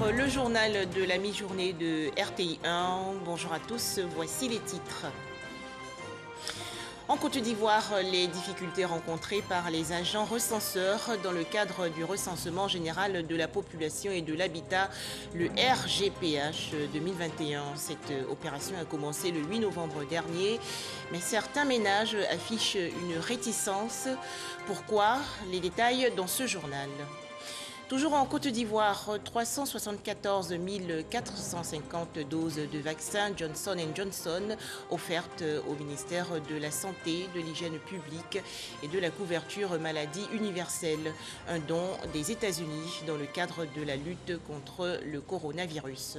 titres, le journal de la mi-journée de RTI 1. Bonjour à tous, voici les titres. En Côte d'Ivoire, les difficultés rencontrées par les agents recenseurs dans le cadre du recensement général de la population et de l'habitat, le RGPH 2021. Cette opération a commencé le 8 novembre dernier, mais certains ménages affichent une réticence. Pourquoi? Les détails dans ce journal. Toujours en Côte d'Ivoire, 374 450 doses de vaccins Johnson & Johnson offertes au ministère de la Santé, de l'Hygiène publique et de la couverture maladie universelle. Un don des États-Unis dans le cadre de la lutte contre le coronavirus.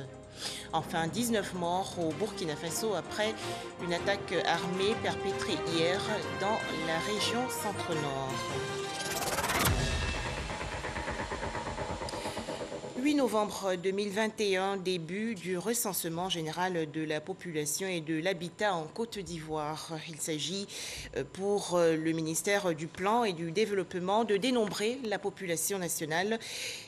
Enfin, 19 morts au Burkina Faso après une attaque armée perpétrée hier dans la région Centre-Nord. 8 novembre 2021, début du recensement général de la population et de l'habitat en Côte d'Ivoire. Il s'agit pour le ministère du Plan et du Développement de dénombrer la population nationale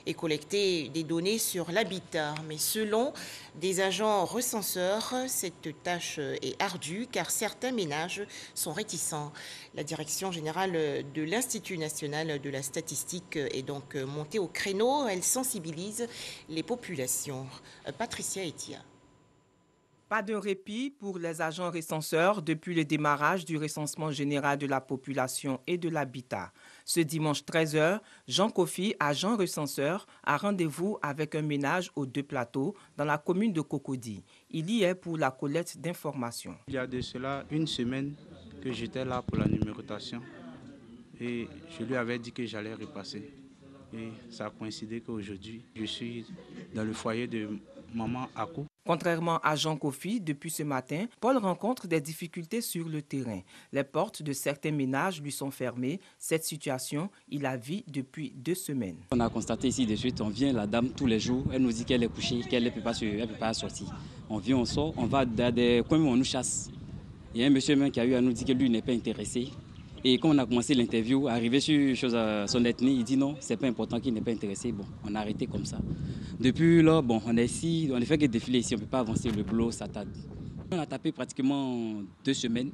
et collecter des données sur l'habitat. Mais selon des agents recenseurs, cette tâche est ardue car certains ménages sont réticents. La direction générale de l'Institut national de la statistique est donc montée au créneau. Elle sensibilise les populations. Patricia Etia. Pas de répit pour les agents recenseurs depuis le démarrage du recensement général de la population et de l'habitat. Ce dimanche 13h, Jean Kofi, agent recenseur, a rendez-vous avec un ménage aux Deux Plateaux dans la commune de Cocody. Il y est pour la collecte d'informations. Il y a de cela une semaine que j'étais là pour la numérotation et je lui avais dit que j'allais repasser. Et ça a coïncidé qu'aujourd'hui, je suis dans le foyer de maman Akou. Contrairement à Jean Kofi, depuis ce matin, Paul rencontre des difficultés sur le terrain. Les portes de certains ménages lui sont fermées. Cette situation, il la vit depuis 2 semaines. On a constaté ici de suite, on vient, la dame tous les jours, elle nous dit qu'elle est couchée, qu'elle ne peut pas sortir. On vient, on sort, on va dans des coins où on nous chasse. Il y a un monsieur même qui a eu à nous dire que lui n'est pas intéressé. Et quand on a commencé l'interview, arrivé sur son ethnie, il dit non, c'est pas important qu'il n'est pas intéressé. Bon, on a arrêté comme ça. Depuis là, bon, on est ici, on ne fait que défiler ici, on ne peut pas avancer, le boulot, ça tarde. On a tapé pratiquement 2 semaines.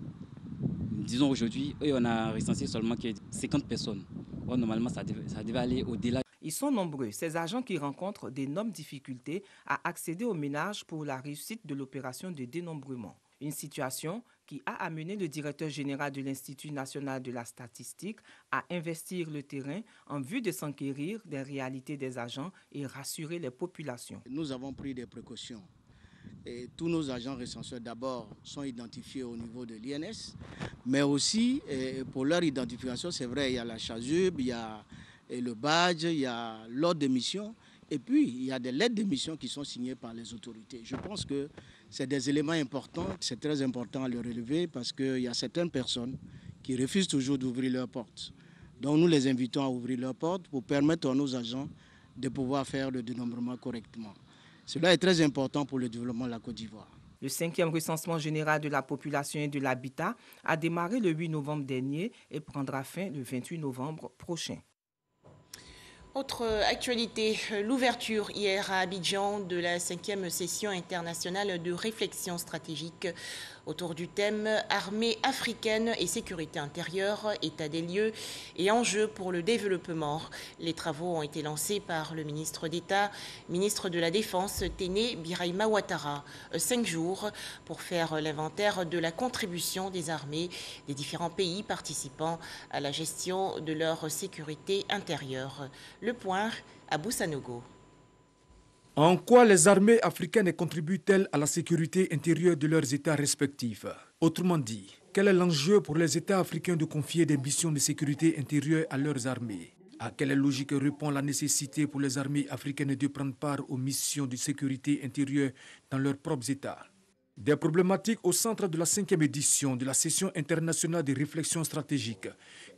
Disons aujourd'hui, on a recensé seulement 50 personnes. Bon, normalement, ça devait aller au-delà. Ils sont nombreux, ces agents qui rencontrent d'énormes difficultés à accéder aux ménages pour la réussite de l'opération de dénombrement. Une situation qui a amené le directeur général de l'Institut national de la statistique à investir le terrain en vue de s'enquérir des réalités des agents et rassurer les populations. Nous avons pris des précautions. Et tous nos agents recenseurs d'abord sont identifiés au niveau de l'INS, mais aussi pour leur identification, c'est vrai, il y a la chasuble, il y a le badge, il y a l'ordre de mission. Et puis, il y a des lettres de mission qui sont signées par les autorités. Je pense que c'est des éléments importants. C'est très important à le relever parce qu'il y a certaines personnes qui refusent toujours d'ouvrir leurs portes. Donc, nous les invitons à ouvrir leurs portes pour permettre à nos agents de pouvoir faire le dénombrement correctement. Cela est très important pour le développement de la Côte d'Ivoire. Le 5e recensement général de la population et de l'habitat a démarré le 8 novembre dernier et prendra fin le 28 novembre prochain. Autre actualité, l'ouverture hier à Abidjan de la 5e session internationale de réflexion stratégique autour du thème Armée africaine et sécurité intérieure, état des lieux et enjeux pour le développement. Les travaux ont été lancés par le ministre d'État, ministre de la Défense, Téné Birahima Ouattara. 5 jours pour faire l'inventaire de la contribution des armées des différents pays participants à la gestion de leur sécurité intérieure. Le point à Boussanogo. En quoi les armées africaines contribuent-elles à la sécurité intérieure de leurs États respectifs? Autrement dit, quel est l'enjeu pour les États africains de confier des missions de sécurité intérieure à leurs armées? À quelle logique répond la nécessité pour les armées africaines de prendre part aux missions de sécurité intérieure dans leurs propres États? Des problématiques au centre de la 5e édition de la session internationale de réflexion stratégique,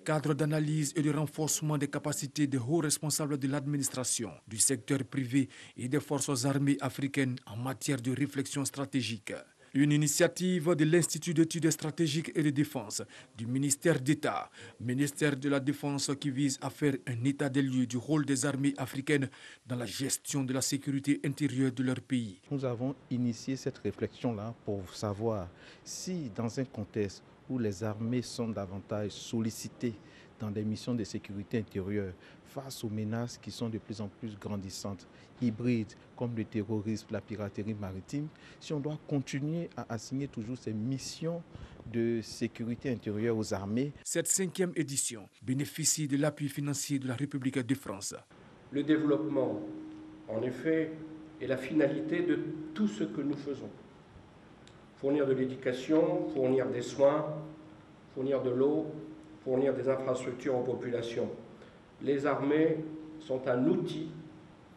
cadre d'analyse et de renforcement des capacités des hauts responsables de l'administration, du secteur privé et des forces armées africaines en matière de réflexion stratégique. Une initiative de l'Institut d'études stratégiques et de défense, du ministère d'État, ministère de la Défense qui vise à faire un état des lieux du rôle des armées africaines dans la gestion de la sécurité intérieure de leur pays. Nous avons initié cette réflexion-là pour savoir si dans un contexte où les armées sont davantage sollicitées dans des missions de sécurité intérieure face aux menaces qui sont de plus en plus grandissantes, hybrides comme le terrorisme, la piraterie maritime, si on doit continuer à assigner toujours ces missions de sécurité intérieure aux armées. Cette 5e édition bénéficie de l'appui financier de la République de France. Le développement, en effet, est la finalité de tout ce que nous faisons. Fournir de l'éducation, fournir des soins, fournir de l'eau, fournir des infrastructures aux populations. Les armées sont un outil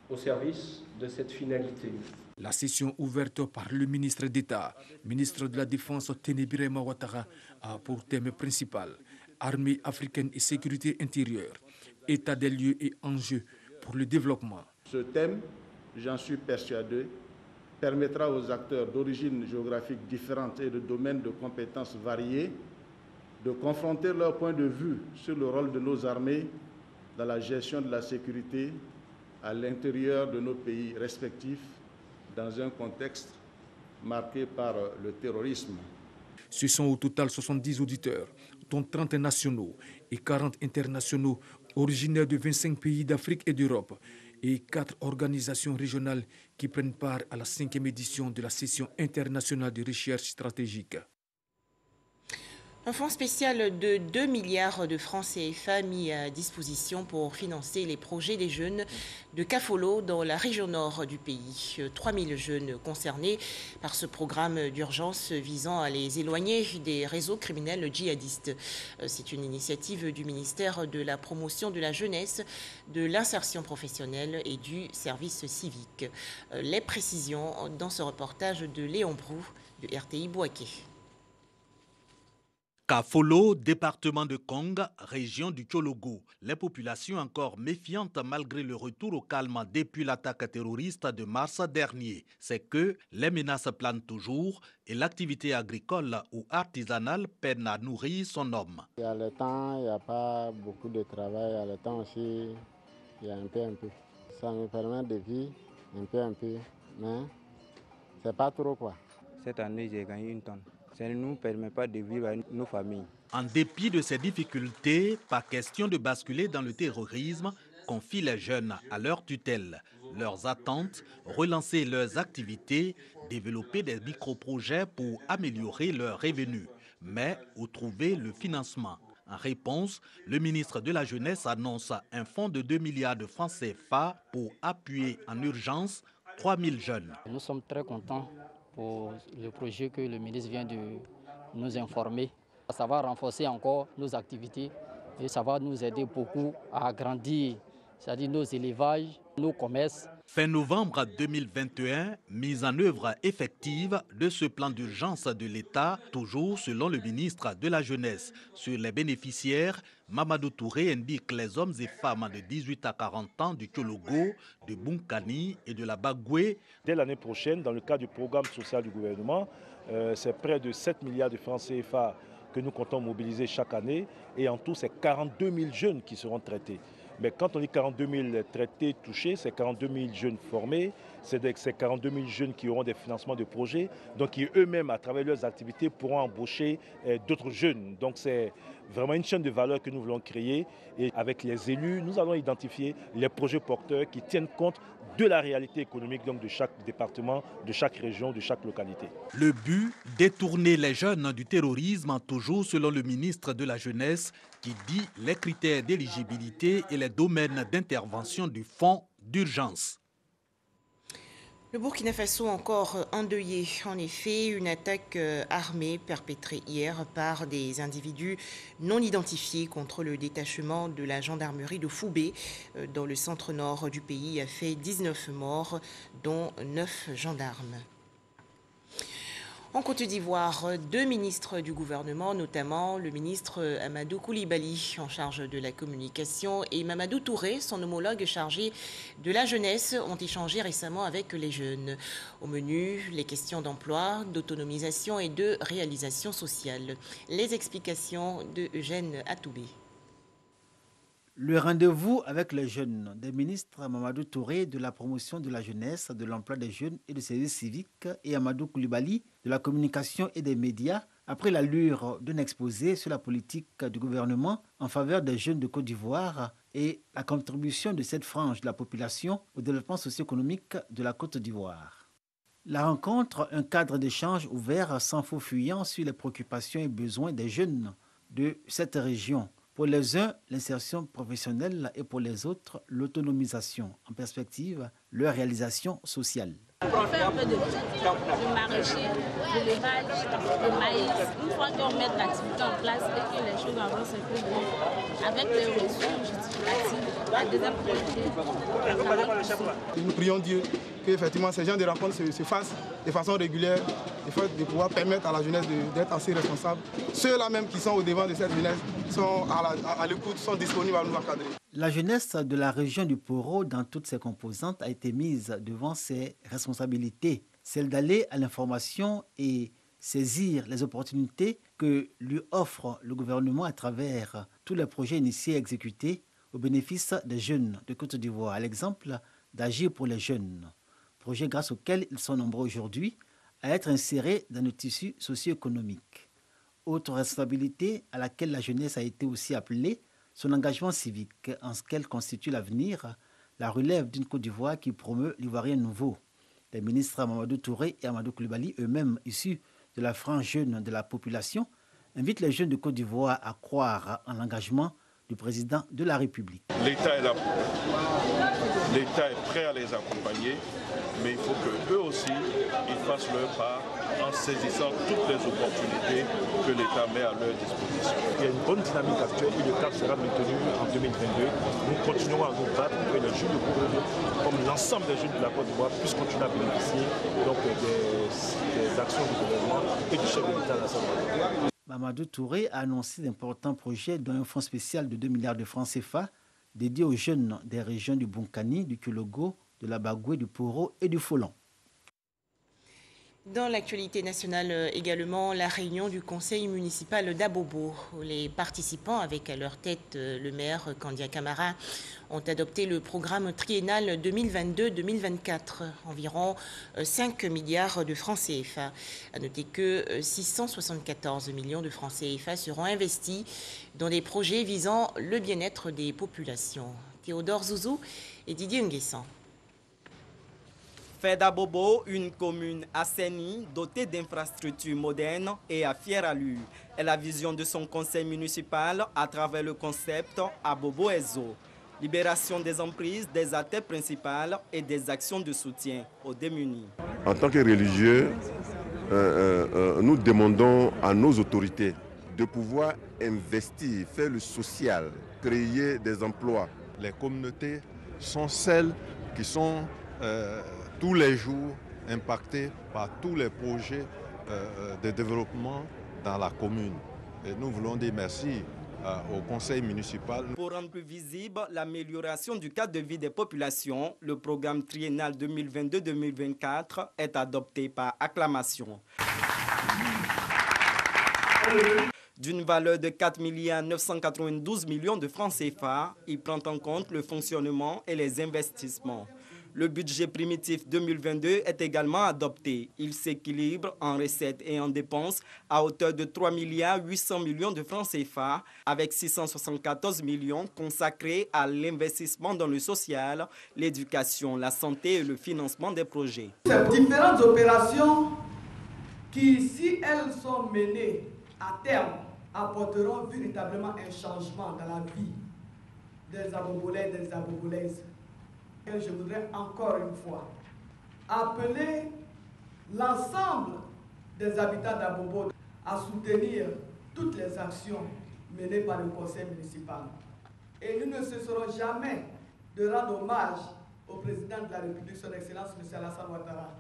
au service de cette finalité. La session ouverte par le ministre d'État, ministre de la Défense Tene Birahima Ouattara, a pour thème principal Armée africaine et sécurité intérieure, état des lieux et enjeux pour le développement. Ce thème, j'en suis persuadé, permettra aux acteurs d'origines géographiques différentes et de domaines de compétences variés de confronter leur point de vue sur le rôle de nos armées dans la gestion de la sécurité à l'intérieur de nos pays respectifs dans un contexte marqué par le terrorisme. Ce sont au total 70 auditeurs, dont 30 nationaux et 40 internationaux originaires de 25 pays d'Afrique et d'Europe et 4 organisations régionales qui prennent part à la 5e édition de la session internationale de recherche stratégique. Un fonds spécial de 2 milliards de francs CFA mis à disposition pour financer les projets des jeunes de Kafolo dans la région nord du pays. 3000 jeunes concernés par ce programme d'urgence visant à les éloigner des réseaux criminels djihadistes. C'est une initiative du ministère de la Promotion de la Jeunesse, de l'Insertion professionnelle et du Service civique. Les précisions dans ce reportage de Léon Brou de RTI Bouaké. Kafolo, département de Kong, région du Tchologo. Les populations encore méfiantes malgré le retour au calme depuis l'attaque terroriste de mars dernier. C'est que les menaces planent toujours et l'activité agricole ou artisanale peine à nourrir son homme. Il y a le temps, il n'y a pas beaucoup de travail. Il y a le temps aussi, il y a un peu. Ça me permet de vivre un peu, mais c'est pas trop quoi. Cette année, j'ai gagné 1 tonne. Ça ne nous permet pas de vivre avec nos familles. En dépit de ces difficultés, pas question de basculer dans le terrorisme, confient les jeunes à leur tutelle. Leurs attentes, relancer leurs activités, développer des micro-projets pour améliorer leurs revenus. Mais où trouver le financement? En réponse, le ministre de la Jeunesse annonce un fonds de 2 milliards de francs CFA pour appuyer en urgence 3000 jeunes. Nous sommes très contents pour le projet que le ministre vient de nous informer. Ça va renforcer encore nos activités et ça va nous aider beaucoup à agrandir, c'est-à-dire nos élevages, nos commerces. Fin novembre 2021, mise en œuvre effective de ce plan d'urgence de l'État, toujours selon le ministre de la Jeunesse. Sur les bénéficiaires, Mamadou Touré indique les hommes et femmes de 18 à 40 ans du Tchologo, de Bunkani et de la Bagoué. Dès l'année prochaine, dans le cadre du programme social du gouvernement, c'est près de 7 milliards de francs CFA que nous comptons mobiliser chaque année. Et en tout, c'est 42 000 jeunes qui seront traités. Mais quand on dit 42 000 traités touchés, c'est 42 000 jeunes formés, c'est 42 000 jeunes qui auront des financements de projets, donc qui eux-mêmes, à travers leurs activités, pourront embaucher d'autres jeunes. Donc c'est vraiment une chaîne de valeur que nous voulons créer. Et avec les élus, nous allons identifier les projets porteurs qui tiennent compte de la réalité économique donc de chaque département, de chaque région, de chaque localité. Le but, détourner les jeunes du terrorisme, toujours selon le ministre de la Jeunesse, qui dit les critères d'éligibilité et les domaines d'intervention du fonds d'urgence. Le Burkina Faso encore endeuillé. En effet, une attaque armée perpétrée hier par des individus non identifiés contre le détachement de la gendarmerie de Foubé dans le centre-nord du pays a fait 19 morts, dont 9 gendarmes. En Côte d'Ivoire, 2 ministres du gouvernement, notamment le ministre Amadou Coulibaly, en charge de la communication, et Mamadou Touré, son homologue chargé de la jeunesse, ont échangé récemment avec les jeunes. Au menu, les questions d'emploi, d'autonomisation et de réalisation sociale. Les explications de Eugène Atoubé. Le rendez-vous avec les jeunes des ministres Mamadou Touré de la promotion de la jeunesse, de l'emploi des jeunes et du service civique et Amadou Coulibaly de la communication et des médias après l'allure d'un exposé sur la politique du gouvernement en faveur des jeunes de Côte d'Ivoire et la contribution de cette frange de la population au développement socio-économique de la Côte d'Ivoire. La rencontre, un cadre d'échange ouvert sans faux fuyant sur les préoccupations et besoins des jeunes de cette région. Pour les uns, l'insertion professionnelle et pour les autres, l'autonomisation. En perspective, leur réalisation sociale. On fait un peu de maraîcher, de l'élevage, de maïs. Une fois qu'on met l'activité en place et que les choses avancent un peu bien, avec les ressources justificatives, la deuxième priorité. Nous prions Dieu qu'effectivement ces gens de rencontres se fassent de façon régulière, de pouvoir permettre à la jeunesse d'être assez responsable. Ceux-là même qui sont au devant de cette jeunesse sont à l'écoute, sont disponibles à nous encadrer. La jeunesse de la région du Poro, dans toutes ses composantes, a été mise devant ses responsabilités, celle d'aller à l'information et saisir les opportunités que lui offre le gouvernement à travers tous les projets initiés et exécutés au bénéfice des jeunes de Côte d'Ivoire, à l'exemple d'Agir pour les jeunes, projet grâce auquel ils sont nombreux aujourd'hui à être insérés dans le tissu socio-économique. Autre responsabilité à laquelle la jeunesse a été aussi appelée, son engagement civique en ce qu'elle constitue l'avenir, la relève d'une Côte d'Ivoire qui promeut l'Ivoirien nouveau. Les ministres Mamadou Touré et Amadou Coulibaly, eux-mêmes issus de la frange jeune de la population, invitent les jeunes de Côte d'Ivoire à croire en l'engagement du président de la République. L'État est là pour eux. L'État est prêt à les accompagner, mais il faut qu'eux aussi ils fassent leur part en saisissant toutes les opportunités que l'État met à leur disposition. Il y a une bonne dynamique actuelle et le cap sera maintenu en 2022. Nous continuerons à nous battre pour que les jeunes de Côte d'Ivoire, comme l'ensemble des jeunes de la Côte d'Ivoire, puissent continuer à bénéficier des actions du gouvernement et du chef de l'État national. Mamadou Touré a annoncé d'importants projets dont un fonds spécial de 2 milliards de francs CFA dédié aux jeunes des régions du Bonkani, du Kiologo, de la Bagoué, du Poro et du Folon. Dans l'actualité nationale également, la réunion du conseil municipal d'Abobo. Les participants, avec à leur tête le maire Kandia Camara, ont adopté le programme triennal 2022-2024, environ 5 milliards de francs CFA. À noter que 674 millions de francs CFA seront investis dans des projets visant le bien-être des populations. Théodore Zouzou et Didier Nguessan. Fait d'Abobo une commune assainie, dotée d'infrastructures modernes et à fière allure. est la vision de son conseil municipal à travers le concept Abobo Ezo. Libération des emprises, des attentes principales et des actions de soutien aux démunis. En tant que religieux, nous demandons à nos autorités de pouvoir investir, faire le social, créer des emplois. Les communautés sont celles qui sont tous les jours impactées par tous les projets de développement dans la commune. Et nous voulons dire merci au conseil municipal. Pour rendre plus visible l'amélioration du cadre de vie des populations, le programme triennal 2022-2024 est adopté par acclamation. D'une valeur de 4 992 millions de francs CFA, il prend en compte le fonctionnement et les investissements. Le budget primitif 2022 est également adopté. Il s'équilibre en recettes et en dépenses à hauteur de 3 800 millions de francs CFA, avec 674 millions consacrés à l'investissement dans le social, l'éducation, la santé et le financement des projets. Ces différentes opérations qui, si elles sont menées à terme, apporteront véritablement un changement dans la vie des Abobolais et des Abobolaises. Et je voudrais encore une fois appeler l'ensemble des habitants d'Abobo à soutenir toutes les actions menées par le conseil municipal. Et nous ne cesserons jamais de rendre hommage au président de la République, son Excellence M. Alassane Ouattara.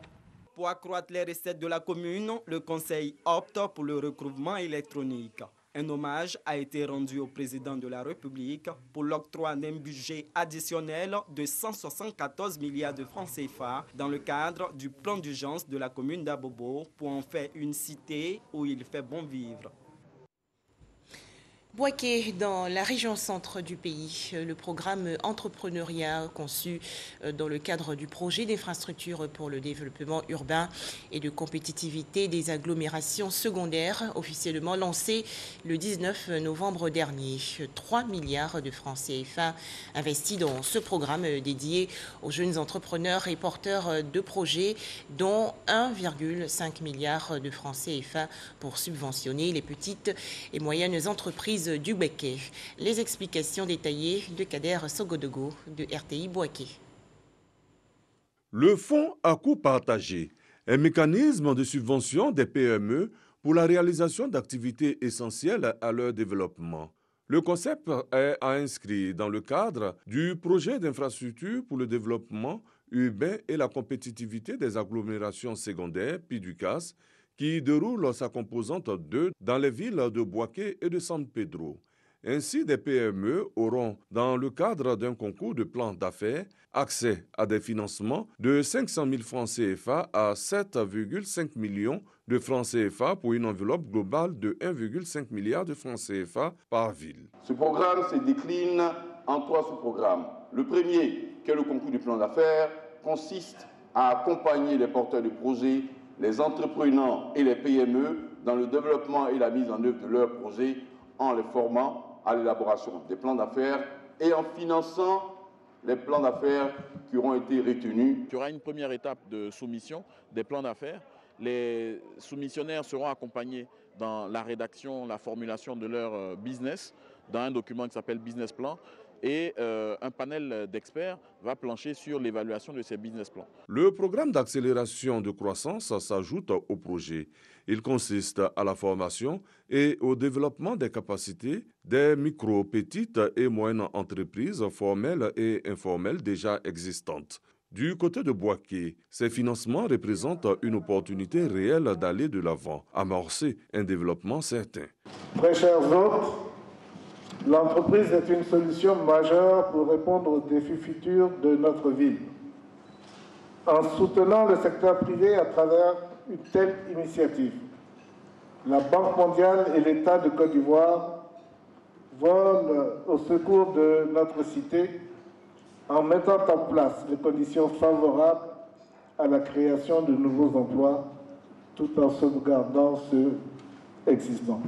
Pour accroître les recettes de la commune, le conseil opte pour le recouvrement électronique. Un hommage a été rendu au président de la République pour l'octroi d'un budget additionnel de 174 milliards de francs CFA dans le cadre du plan d'urgence de la commune d'Abobo pour en faire une cité où il fait bon vivre. Bouaké, dans la région centre du pays, le programme entrepreneuriat conçu dans le cadre du projet d'infrastructure pour le développement urbain et de compétitivité des agglomérations secondaires, officiellement lancé le 19 novembre dernier. 3 milliards de francs CFA investis dans ce programme dédié aux jeunes entrepreneurs et porteurs de projets, dont 1,5 milliard de francs CFA pour subventionner les petites et moyennes entreprises du Bouaké. Les explications détaillées de Kader Sogodogo de RTI Bouaké. Le fonds à coût partagé, un mécanisme de subvention des PME pour la réalisation d'activités essentielles à leur développement. Le concept est inscrit dans le cadre du projet d'infrastructure pour le développement urbain et la compétitivité des agglomérations secondaires, PIDUCAS, qui déroule sa composante 2 dans les villes de Bouaké et de San Pedro. Ainsi, des PME auront, dans le cadre d'un concours de plan d'affaires, accès à des financements de 500 000 francs CFA à 7,5 millions de francs CFA pour une enveloppe globale de 1,5 milliard de francs CFA par ville. Ce programme se décline en 3 sous-programmes. Le premier, qui est le concours du plan d'affaires, consiste à accompagner les porteurs de projets, les entrepreneurs et les PME dans le développement et la mise en œuvre de leurs projets en les formant à l'élaboration des plans d'affaires et en finançant les plans d'affaires qui auront été retenus. Il y aura une première étape de soumission des plans d'affaires. Les soumissionnaires seront accompagnés dans la rédaction, la formulation de leur business dans un document qui s'appelle Business Plan. Et un panel d'experts va plancher sur l'évaluation de ces business plans. Le programme d'accélération de croissance s'ajoute au projet. Il consiste à la formation et au développement des capacités des micro, petites et moyennes entreprises formelles et informelles déjà existantes. Du côté de Bouaké, ces financements représentent une opportunité réelle d'aller de l'avant, amorcer un développement certain. Très chers hôtes, l'entreprise est une solution majeure pour répondre aux défis futurs de notre ville. En soutenant le secteur privé à travers une telle initiative, la Banque mondiale et l'État de Côte d'Ivoire vont au secours de notre cité en mettant en place les conditions favorables à la création de nouveaux emplois tout en sauvegardant ceux existants.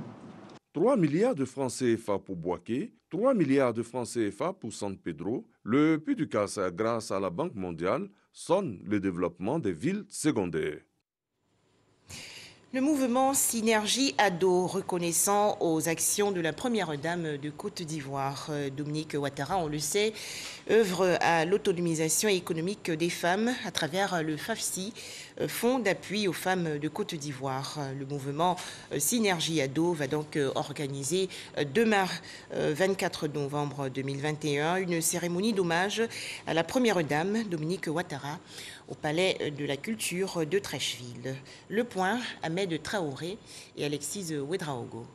3 milliards de francs CFA pour Bouaké, 3 milliards de francs CFA pour San Pedro, le PIDUCAS, grâce à la Banque mondiale, sonne le développement des villes secondaires. Le mouvement Synergie Ado, reconnaissant aux actions de la première dame de Côte d'Ivoire, Dominique Ouattara, on le sait, œuvre à l'autonomisation économique des femmes à travers le FAFSI, Fonds d'appui aux femmes de Côte d'Ivoire. Le mouvement Synergie Ado va donc organiser demain, 24 novembre 2021, une cérémonie d'hommage à la première dame, Dominique Ouattara, au Palais de la Culture de Trècheville. Le point, Ahmed Traoré et Alexis Ouedraogo.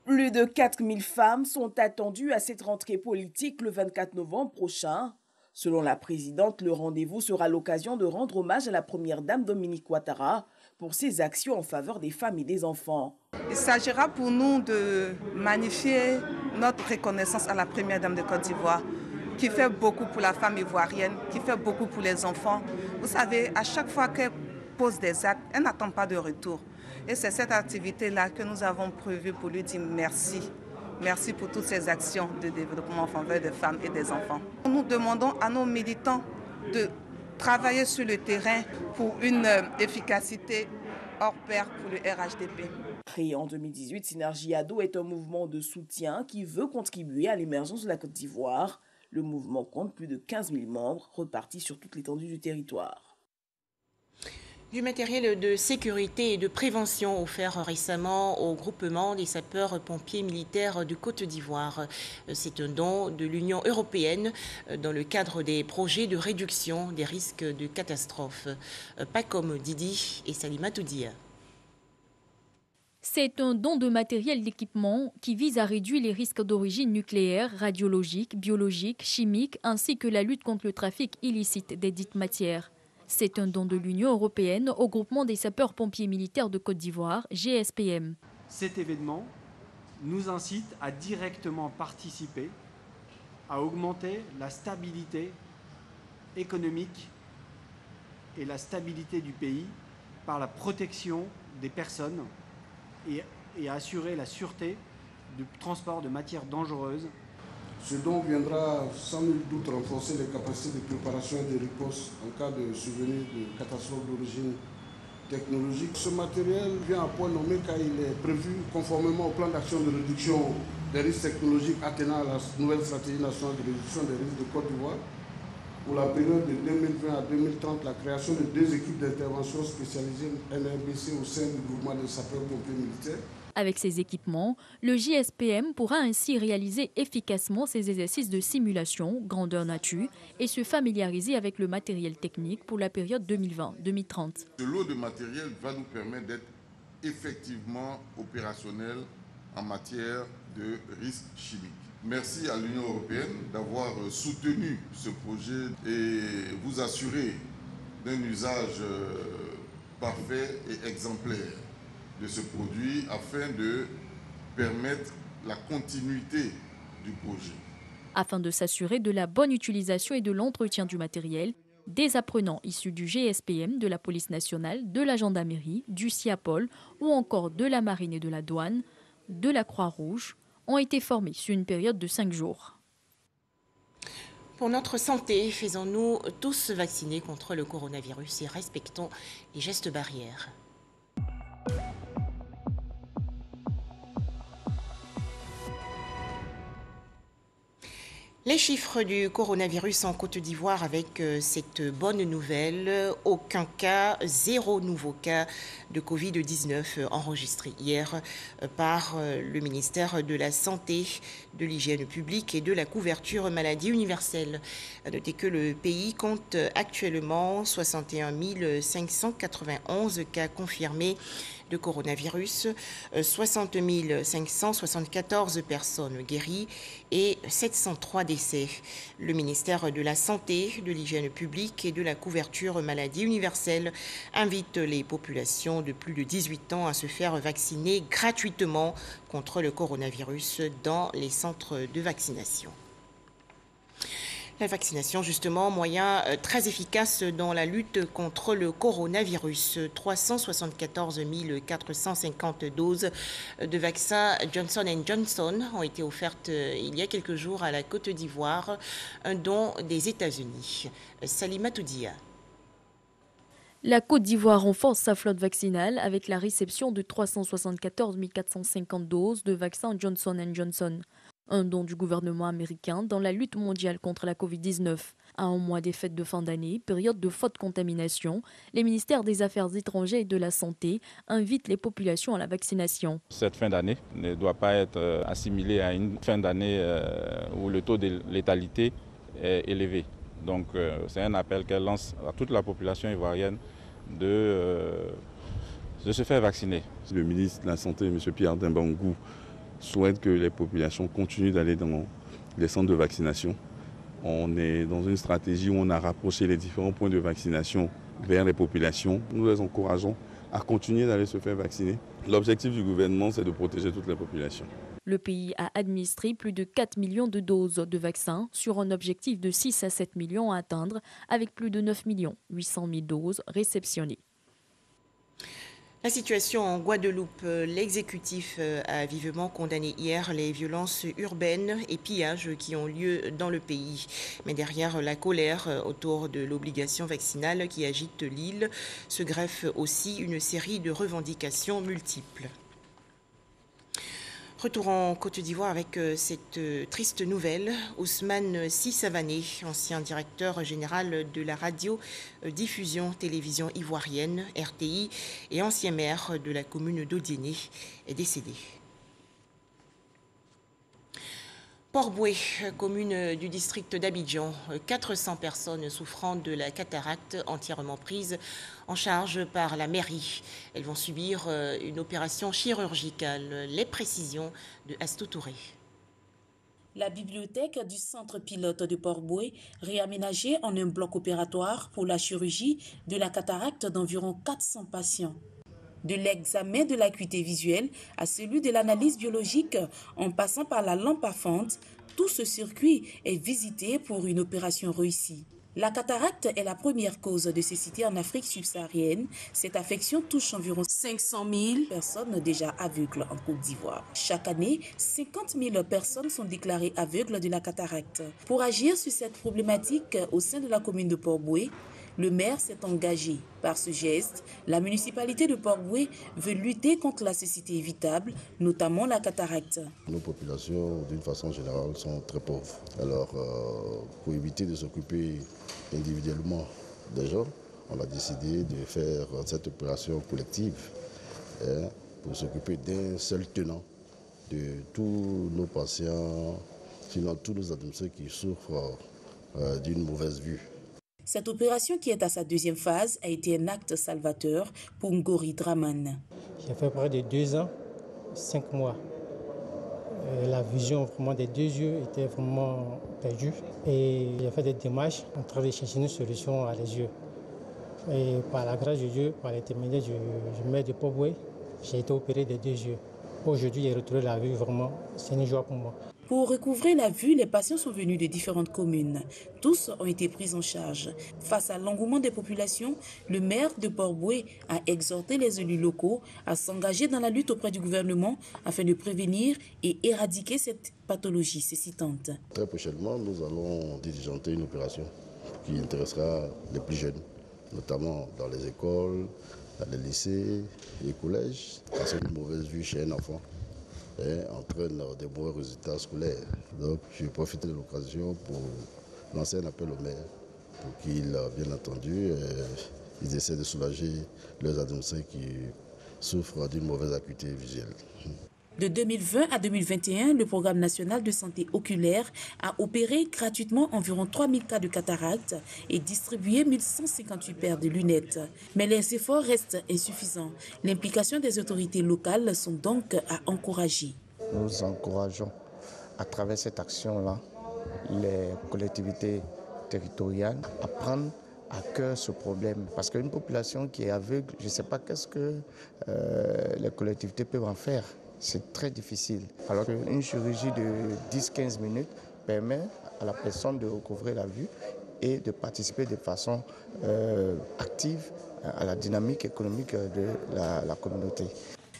Plus de 4000 femmes sont attendues à cette rentrée politique le 24 novembre prochain. Selon la présidente, le rendez-vous sera l'occasion de rendre hommage à la première dame Dominique Ouattara pour ses actions en faveur des femmes et des enfants. Il s'agira pour nous de magnifier notre reconnaissance à la première dame de Côte d'Ivoire, qui fait beaucoup pour la femme ivoirienne, qui fait beaucoup pour les enfants. Vous savez, à chaque fois qu'elle pose des actes, elle n'attend pas de retour. Et c'est cette activité-là que nous avons prévue pour lui dire merci. Merci pour toutes ces actions de développement en faveur des femmes et des enfants. Nous demandons à nos militants de travailler sur le terrain pour une efficacité hors pair pour le RHDP. Créé en 2018, Synergie Ado est un mouvement de soutien qui veut contribuer à l'émergence de la Côte d'Ivoire. Le mouvement compte plus de 15 000 membres repartis sur toute l'étendue du territoire. Du matériel de sécurité et de prévention offert récemment au groupement des sapeurs-pompiers militaires de Côte d'Ivoire. C'est un don de l'Union européenne dans le cadre des projets de réduction des risques de catastrophes. Pas comme Didi et Salima Toudia. C'est un don de matériel d'équipement qui vise à réduire les risques d'origine nucléaire, radiologique, biologique, chimique, ainsi que la lutte contre le trafic illicite des dites matières. C'est un don de l'Union européenne au groupement des sapeurs-pompiers militaires de Côte d'Ivoire, GSPM. Cet événement nous incite à directement participer à augmenter la stabilité économique et la stabilité du pays par la protection des personnes et à assurer la sûreté du transport de matières dangereuses. Ce don viendra sans nul doute renforcer les capacités de préparation et de riposte en cas de survenue de catastrophes d'origine technologique. Ce matériel vient à point nommé car il est prévu conformément au plan d'action de réduction des risques technologiques attenant à la nouvelle stratégie nationale de réduction des risques de Côte d'Ivoire. Pour la période de 2020 à 2030, la création de 2 équipes d'intervention spécialisées NRBC au sein du groupement des sapeurs-pompiers militaires. Avec ces équipements, le JSPM pourra ainsi réaliser efficacement ses exercices de simulation, grandeur nature, et se familiariser avec le matériel technique pour la période 2020-2030. Ce lot de matériel va nous permettre d'être effectivement opérationnel en matière de risques chimiques. Merci à l'Union européenne d'avoir soutenu ce projet et vous assurer d'un usage parfait et exemplaire de ce produit afin de permettre la continuité du projet. Afin de s'assurer de la bonne utilisation et de l'entretien du matériel, des apprenants issus du GSPM, de la police nationale, de la gendarmerie, du SIAPOL ou encore de la marine et de la douane, de la Croix-Rouge, ont été formés sur une période de 5 jours. Pour notre santé, faisons-nous tous vacciner contre le coronavirus et respectons les gestes barrières. Les chiffres du coronavirus en Côte d'Ivoire avec cette bonne nouvelle. Aucun cas, 0 nouveau cas de Covid-19 enregistré hier par le ministère de la Santé, de l'Hygiène publique et de la couverture maladie universelle. À noter que le pays compte actuellement 61 591 cas confirmés de coronavirus, 60 574 personnes guéries et 703 décès. Le ministère de la Santé, de l'Hygiène publique et de la couverture maladie universelle invite les populations de plus de 18 ans à se faire vacciner gratuitement contre le coronavirus dans les centres de vaccination. La vaccination, justement, moyen très efficace dans la lutte contre le coronavirus. 374 450 doses de vaccin Johnson & Johnson ont été offertes il y a quelques jours à la Côte d'Ivoire, un don des États-Unis. Salima Toudia. La Côte d'Ivoire renforce sa flotte vaccinale avec la réception de 374 450 doses de vaccin Johnson & Johnson. Un don du gouvernement américain dans la lutte mondiale contre la Covid-19. À un mois des fêtes de fin d'année, période de forte contamination, les ministères des Affaires étrangères et de la Santé invitent les populations à la vaccination. Cette fin d'année ne doit pas être assimilée à une fin d'année où le taux de létalité est élevé. Donc c'est un appel qu'elle lance à toute la population ivoirienne de se faire vacciner. Le ministre de la Santé, M. Pierre Dimbangou, souhaite que les populations continuent d'aller dans les centres de vaccination. On est dans une stratégie où on a rapproché les différents points de vaccination vers les populations. Nous les encourageons à continuer d'aller se faire vacciner. L'objectif du gouvernement, c'est de protéger toutes les populations. Le pays a administré plus de 4 millions de doses de vaccins sur un objectif de 6 à 7 millions à atteindre, avec plus de 9 800 000 doses réceptionnées. La situation en Guadeloupe, l'exécutif a vivement condamné hier les violences urbaines et pillages qui ont lieu dans le pays. Mais derrière la colère autour de l'obligation vaccinale qui agite l'île, se greffe aussi une série de revendications multiples. Retour en Côte d'Ivoire avec cette triste nouvelle. Ousmane Sissavané, ancien directeur général de la radio-diffusion télévision ivoirienne, RTI, et ancien maire de la commune d'Odiéné, est décédé. Port-Boué, commune du district d'Abidjan, 400 personnes souffrant de la cataracte entièrement prises en charge par la mairie. Elles vont subir une opération chirurgicale. Les précisions de Astou Touré. La bibliothèque du centre pilote de Port-Boué, réaménagée en un bloc opératoire pour la chirurgie de la cataracte d'environ 400 patients. De l'examen de l'acuité visuelle à celui de l'analyse biologique, en passant par la lampe à fente, tout ce circuit est visité pour une opération réussie. La cataracte est la première cause de cécité en Afrique subsaharienne. Cette affection touche environ 500 000 personnes déjà aveugles en Côte d'Ivoire. Chaque année, 50 000 personnes sont déclarées aveugles de la cataracte. Pour agir sur cette problématique au sein de la commune de Port-Boué, le maire s'est engagé. Par ce geste, la municipalité de Port-Boué veut lutter contre la cécité évitable, notamment la cataracte. Nos populations, d'une façon générale, sont très pauvres. Alors, pour éviter de s'occuper individuellement des gens, on a décidé de faire cette opération collective pour s'occuper d'un seul tenant de tous nos patients, sinon tous nos administrés qui souffrent d'une mauvaise vue. Cette opération, qui est à sa deuxième phase, a été un acte salvateur pour Ngori Draman. J'ai fait près de 2 ans, 5 mois. La vision vraiment des 2 yeux était vraiment perdue. Et j'ai fait des démarches en train de chercher une solution à les yeux. Et par la grâce de Dieu, par l'intermédiaire du maire de Port-Boué, j'ai été opéré des 2 yeux. Aujourd'hui, j'ai retrouvé la vue, vraiment, c'est une joie pour moi. Pour recouvrer la vue, les patients sont venus de différentes communes. Tous ont été pris en charge. Face à l'engouement des populations, le maire de Port-Boué a exhorté les élus locaux à s'engager dans la lutte auprès du gouvernement afin de prévenir et éradiquer cette pathologie cécitante. Très prochainement, nous allons diligenter une opération qui intéressera les plus jeunes, notamment dans les écoles, dans les lycées et les collèges. Parce qu'une mauvaise vue chez un enfant entraîne des bons résultats scolaires. Donc, je vais profiter de l'occasion pour lancer un appel au maire pour qu'ils, bien entendu, ils essaient de soulager leurs administrés qui souffrent d'une mauvaise acuité visuelle. De 2020 à 2021, le Programme national de santé oculaire a opéré gratuitement environ 3000 cas de cataracte et distribué 1158 paires de lunettes. Mais les efforts restent insuffisants. L'implication des autorités locales sont donc à encourager. Nous encourageons à travers cette action-là les collectivités territoriales à prendre à cœur ce problème. Parce qu'une population qui est aveugle, je ne sais pas qu'est-ce que les collectivités peuvent en faire. C'est très difficile. Alors qu'une chirurgie de 10-15 minutes permet à la personne de recouvrer la vue et de participer de façon active à la dynamique économique de la communauté.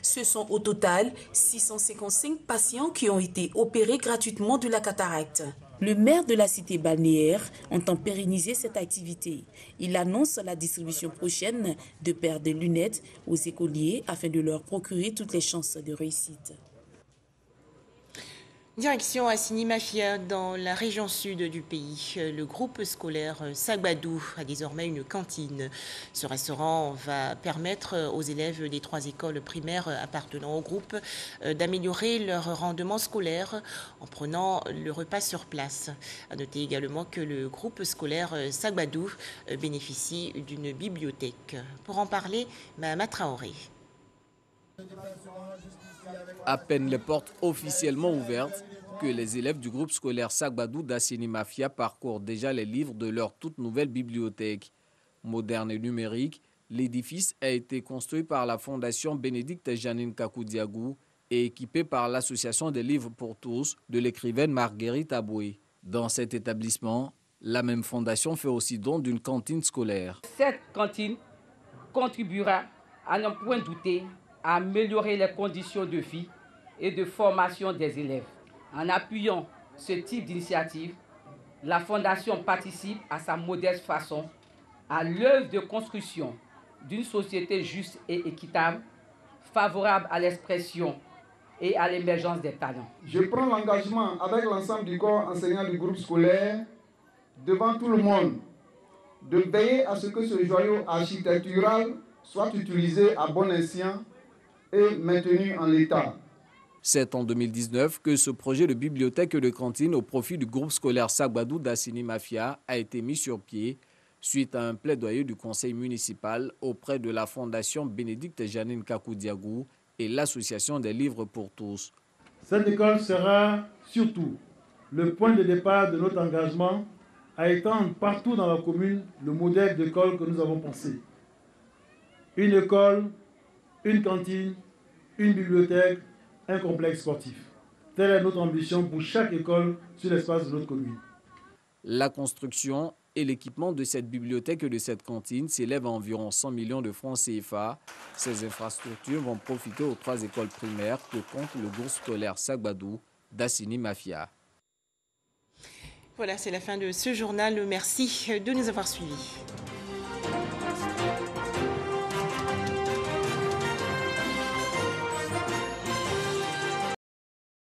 Ce sont au total 655 patients qui ont été opérés gratuitement de la cataracte. Le maire de la cité balnéaire entend pérenniser cette activité. Il annonce la distribution prochaine de paires de lunettes aux écoliers afin de leur procurer toutes les chances de réussite. Direction Assini Mafia, dans la région sud du pays. Le groupe scolaire Sagbadou a désormais une cantine. Ce restaurant va permettre aux élèves des 3 écoles primaires appartenant au groupe d'améliorer leur rendement scolaire en prenant le repas sur place. À noter également que le groupe scolaire Sagbadou bénéficie d'une bibliothèque. Pour en parler, Mahama Traoré. À peine les portes officiellement ouvertes que les élèves du groupe scolaire Sagbadou d'Assini Mafia parcourent déjà les livres de leur toute nouvelle bibliothèque. Moderne et numérique, l'édifice a été construit par la fondation Bénédicte Janine Kakoudiagou et équipé par l'association des livres pour tous de l'écrivaine Marguerite Aboué. Dans cet établissement, la même fondation fait aussi don d'une cantine scolaire. Cette cantine contribuera, à n'en point douter, à améliorer les conditions de vie et de formation des élèves. En appuyant ce type d'initiative, la Fondation participe à sa modeste façon à l'œuvre de construction d'une société juste et équitable, favorable à l'expression et à l'émergence des talents. Je prends l'engagement avec l'ensemble du corps enseignant du groupe scolaire, devant tout le monde, de veiller à ce que ce joyau architectural soit utilisé à bon escient et maintenu en l'état. C'est en 2019 que ce projet de bibliothèque et de cantine au profit du groupe scolaire Sagbadou d'Assini Mafia a été mis sur pied suite à un plaidoyer du conseil municipal auprès de la fondation Bénédicte Janine Kakoudiagou et l'association des livres pour tous. Cette école sera surtout le point de départ de notre engagement à étendre partout dans la commune le modèle d'école que nous avons pensé. Une école, une cantine, une bibliothèque, un complexe sportif. Telle est notre ambition pour chaque école sur l'espace de notre commune. La construction et l'équipement de cette bibliothèque et de cette cantine s'élèvent à environ 100 millions de francs CFA. Ces infrastructures vont profiter aux 3 écoles primaires que compte le groupe scolaire Sagbadou d'Assini Mafia. Voilà, c'est la fin de ce journal. Merci de nous avoir suivis.